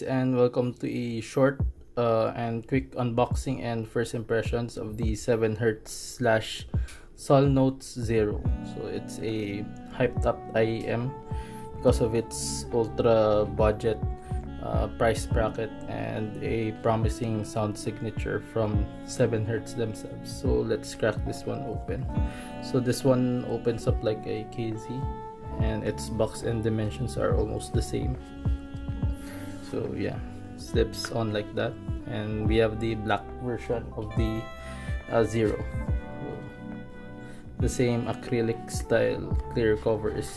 And welcome to a short and quick unboxing and first impressions of the 7Hz / Salnotes Zero. So it's a hyped up IEM because of its ultra budget price bracket and a promising sound signature from 7Hz themselves. So let's crack this one open. So this one opens up like a KZ, and its box and dimensions are almost the same. So yeah, slips on like that, and we have the black version of the Zero. The same acrylic style clear cover is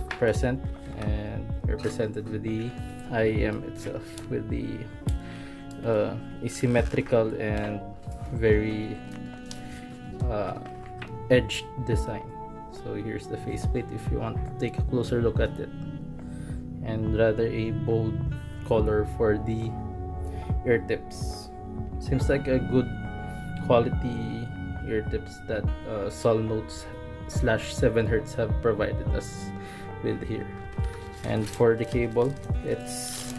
present and represented with the IEM itself, with the asymmetrical and very edged design. So here's the faceplate if you want to take a closer look at it, and rather a bold color for the ear tips. Seems like a good quality ear tips that Salnotes / 7Hz have provided us with here. And for the cable, it's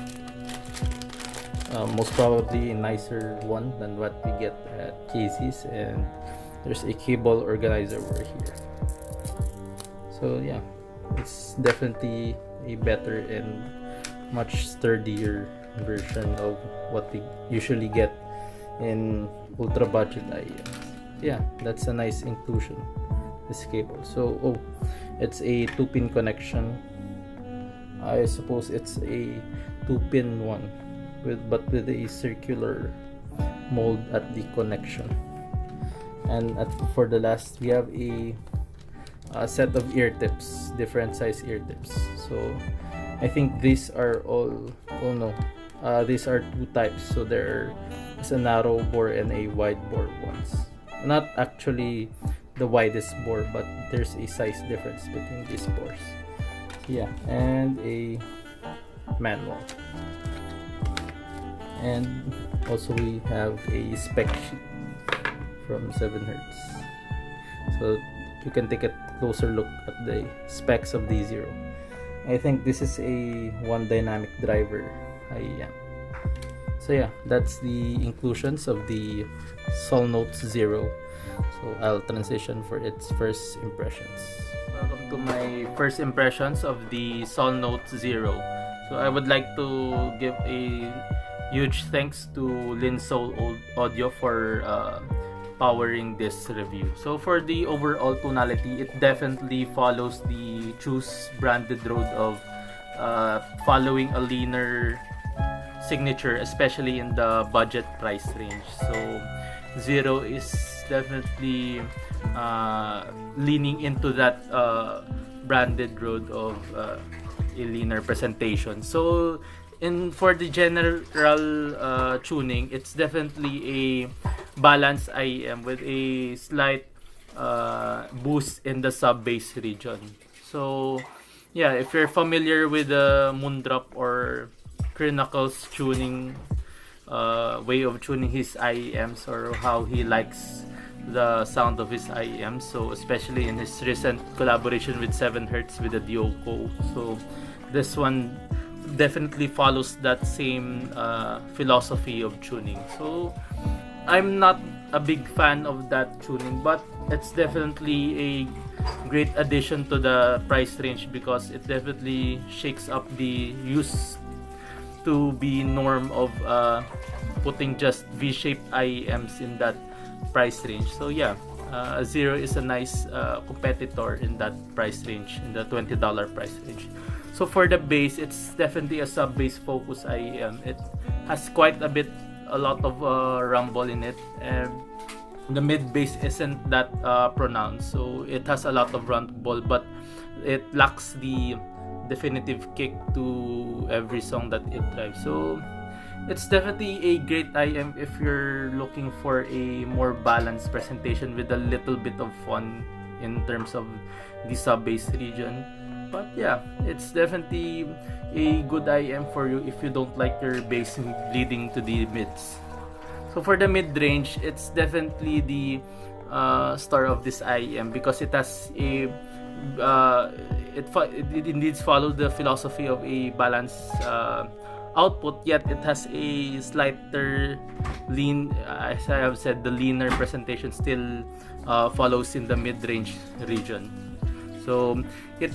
most probably a nicer one than what we get at Casey's, and there's a cable organizer over here. So yeah, it's definitely a better and much sturdier version of what we usually get in ultra budget IEMs. Yeah, that's a nice inclusion, this cable. So it's a 2-pin connection. I suppose it's a 2-pin one but with a circular mold at the connection. And for the last, we have a set of ear tips, different size ear tips. So I think these are these are two types. So there is a narrow bore and a wide bore ones. Not actually the widest bore, but there's a size difference between these bores. Yeah, and a manual. And also we have a spec sheet from 7Hz. So you can take a closer look at the specs of the Zero. I think this is a one dynamic driver IEM. So yeah, that's the inclusions of the Salnotes Zero. So I'll transition for its first impressions. Welcome to my first impressions of the Salnotes Zero. So I would like to give a huge thanks to Linsoul Audio for powering this review. So for the overall tonality, it definitely follows the Choose branded road of following a leaner signature, especially in the budget price range. So Zero is definitely leaning into that branded road of a leaner presentation. So for the general tuning, it's definitely a balanced IEM with a slight boost in the sub-bass region. So yeah, if you're familiar with the Moondrop or Crinacle's tuning way of tuning his IEMs, or how he likes the sound of his IEMs, so especially in his recent collaboration with 7Hz with the Dioco, so this one definitely follows that same philosophy of tuning. So I'm not a big fan of that tuning, but it's definitely a great addition to the price range because it definitely shakes up the used to be norm of putting just V-shaped IEMs in that price range. So yeah, Zero is a nice competitor in that price range, in the $20 price range. So for the bass, it's definitely a sub-bass focus IEM. It has quite a lot of rumble in it, and the mid bass isn't that pronounced, so it has a lot of rumble, but it lacks the definitive kick to every song that it drives. So it's definitely a great IEM if you're looking for a more balanced presentation with a little bit of fun in terms of the sub-bass region. But yeah, it's definitely a good IEM for you if you don't like your bass bleeding to the mids. So for the mid-range, it's definitely the star of this IEM because it has a it indeed follows the philosophy of a balanced output, yet it has a slighter lean. As I have said, the leaner presentation still follows in the mid-range region. So it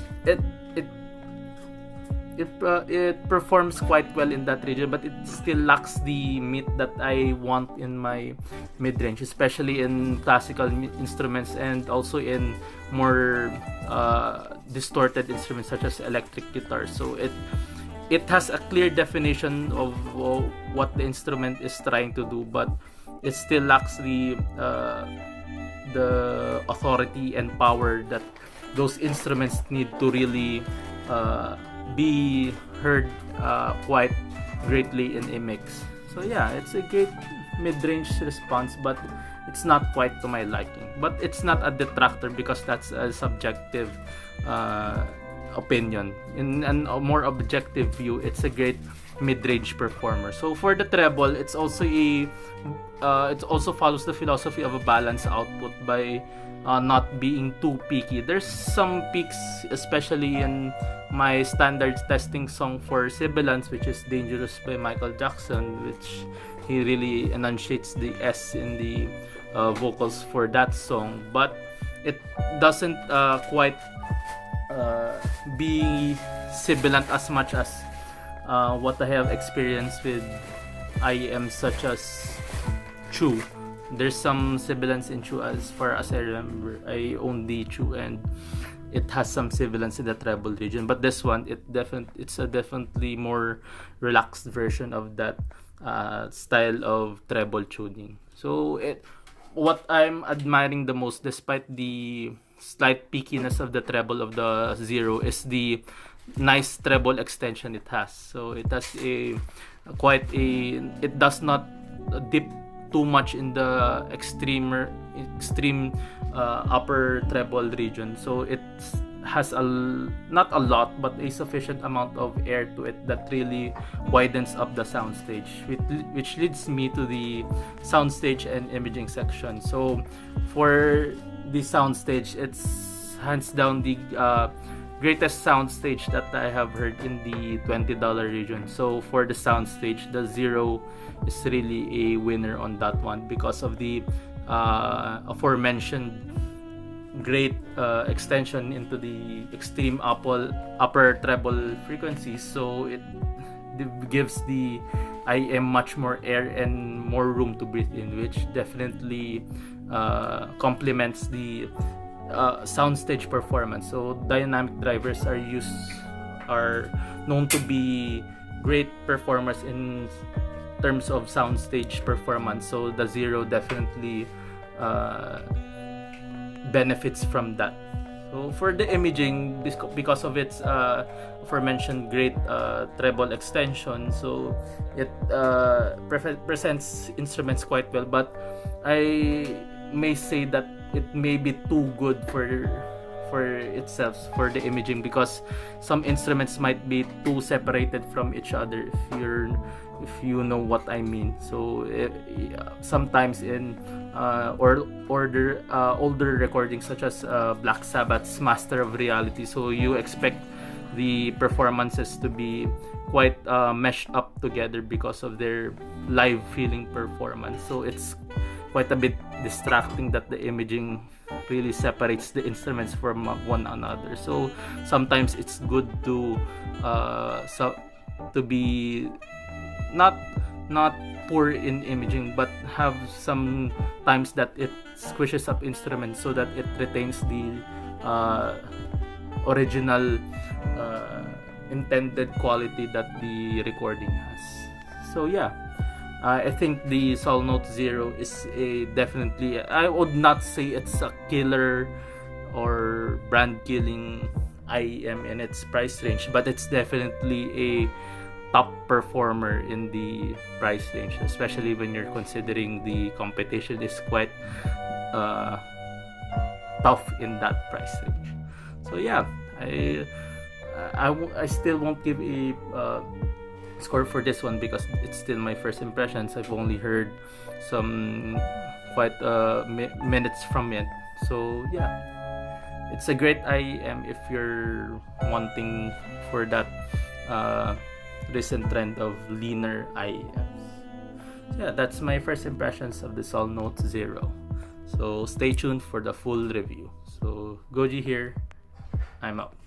performs quite well in that region, but it still lacks the meat that I want in my mid-range, especially in classical instruments and also in more distorted instruments such as electric guitar. So it has a clear definition of what the instrument is trying to do, but it still lacks the authority and power that those instruments need to really be heard quite greatly in a mix. So yeah, it's a great mid-range response, but it's not quite to my liking. But it's not a detractor because that's a subjective opinion. In a more objective view, it's a great mid-range performer. So for the treble, it also follows the philosophy of a balanced output by not being too peaky. There's some peaks, especially in my standard testing song for sibilance, which is Dangerous by Michael Jackson, which he really enunciates the S in the vocals for that song, but it doesn't quite be sibilant as much as what I have experienced with IEMs such as 𝗚. There's some sibilance in 𝗚. As far as I remember, I own the 𝗚 and it has some sibilance in the treble region, but this one, it's a definitely more relaxed version of that style of treble tuning. So what I'm admiring the most, despite the slight peakiness of the treble of the Zero, is the nice treble extension it has. So it has it does not dip too much in the extreme upper treble region. So it has not a lot, but a sufficient amount of air to it that really widens up the soundstage, which leads me to the soundstage and imaging section. So for the soundstage, it's hands down the greatest soundstage that I have heard in the $20 region. So for the soundstage, the Zero is really a winner on that one because of the aforementioned great extension into the extreme upper treble frequencies. So it gives the IEM much more air and more room to breathe in, which definitely complements the soundstage performance. So dynamic drivers are known to be great performers in terms of soundstage performance. So the Zero definitely benefits from that. So for the imaging, because of its aforementioned great treble extension, so it presents instruments quite well, but I may say that it may be too good for itself for the imaging, because some instruments might be too separated from each other, if you know what I mean. So sometimes in older recordings such as Black Sabbath's Master of Reality, so you expect the performances to be quite meshed up together because of their live feeling performance. So it's quite a bit distracting that the imaging really separates the instruments from one another. So sometimes it's good to be not poor in imaging, but have some times that it squishes up instruments so that it retains the original intended quality that the recording has. So yeah, I think the Salnotes Zero is definitely, I would not say it's a killer or brand killing IEM in its price range, but it's definitely a top performer in the price range, especially when you're considering the competition is quite tough in that price range. So yeah, I still won't give a score for this one because it's still my first impressions. I've only heard some quite minutes from it. So yeah, it's a great IEM if you're wanting for that recent trend of leaner IEMs. So yeah, that's my first impressions of the Salnotes Zero. So stay tuned for the full review. So Goji here, I'm out.